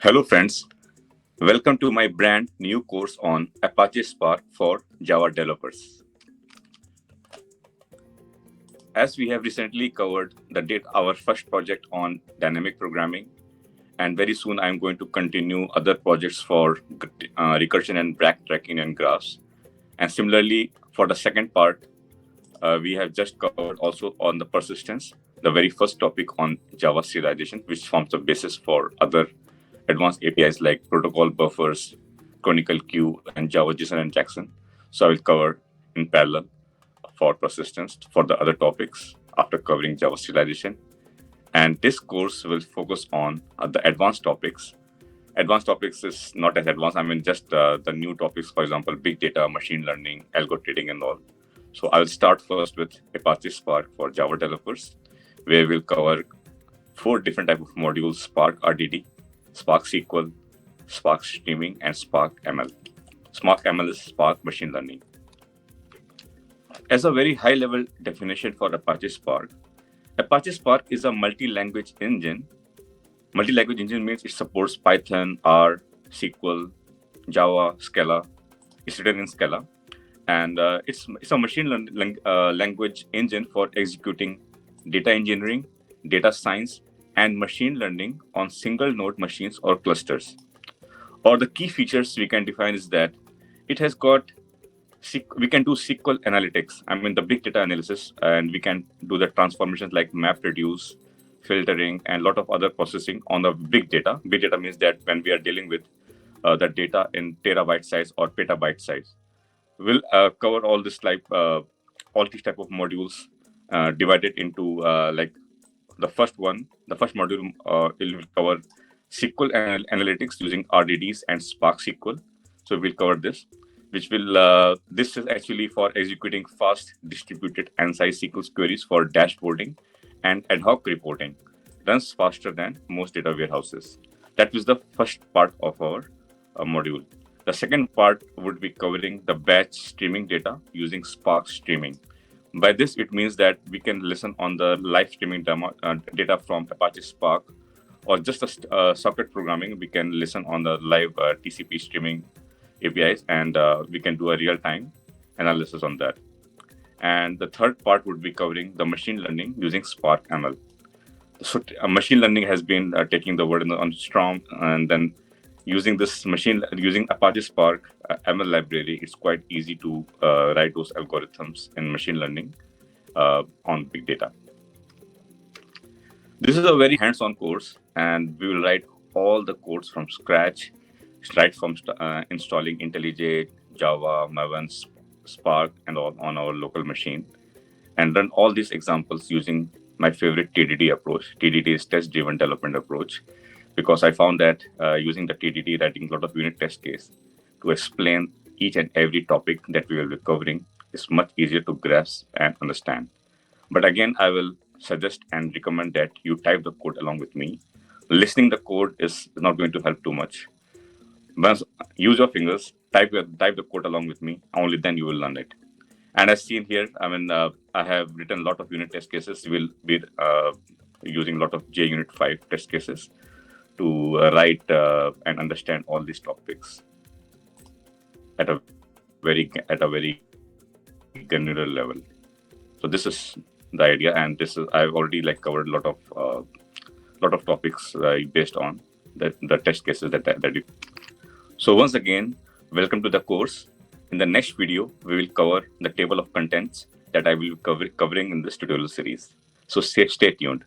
Hello friends, welcome to my brand new course on Apache Spark for Java developers. As we have recently covered our first project on dynamic programming, and very soon I'm going to continue other projects for recursion and backtracking and graphs. And similarly, for the second part, we have just covered also on the persistence, the very first topic on Java serialization, which forms the basis for other advanced APIs like protocol buffers, Chronicle Queue, and Java JSON and Jackson. So I will cover in parallel for persistence for the other topics after covering Java serialization. And this course will focus on the advanced topics. Advanced topics is not as advanced. I mean, just the new topics, for example, big data, machine learning, algo trading, and all. So I'll start first with Apache Spark for Java developers, where we'll cover 4 different types of modules: Spark RDD, SparkSQL, Spark Streaming, and SparkML. SparkML is Spark Machine Learning. As a very high-level definition for Apache Spark is a multi-language engine. Multi-language engine means it supports Python, R, SQL, Java, Scala. It's written in Scala. And it's a machine language engine for executing data engineering, data science, and machine learning on single node machines or clusters. Or the key features we can define is that it has got, we can do SQL analytics, I mean the big data analysis, and we can do the transformations like map reduce, filtering, and a lot of other processing on the big data. Big data means that when we are dealing with the data in terabyte size or petabyte size. We'll cover all this all these type of modules divided into like the first module will cover SQL analytics using RDDs and SparkSQL. So we'll cover this, which will this is actually for executing fast distributed ANSI SQL queries for dashboarding and ad hoc reporting. Runs faster than most data warehouses. That was the first part of our module. The second part would be covering the batch streaming data using Spark streaming. By this, it means that we can listen on the live streaming data from Apache Spark, or just a socket programming. We can listen on the live TCP streaming APIs, and we can do a real-time analysis on that. And the third part would be covering the machine learning using SparkML. So machine learning has been taking the word on strong, and then using Apache Spark ML library, it's quite easy to write those algorithms in machine learning on big data. This is a very hands-on course, and we will write all the codes from scratch, right from installing IntelliJ, Java, Maven, Spark, and all on our local machine, and run all these examples using my favorite TDD approach. TDD is test-driven development approach, because I found that using the TDD, writing a lot of unit test case to explain each and every topic that we will be covering is much easier to grasp and understand. But again, I will suggest and recommend that you type the code along with me. Listening the code is not going to help too much. Once use your fingers, type the code along with me, only then you will learn it. And as seen here, I mean, I have written a lot of unit test cases. We'll be using a lot of JUnit 5 test cases to write and understand all these topics at a very granular level. So this is the idea, and this is I've already covered a lot of topics based on the test cases that you. So once again, welcome to the course. In the next video, we will cover the table of contents that I will be covering in this tutorial series. So stay tuned.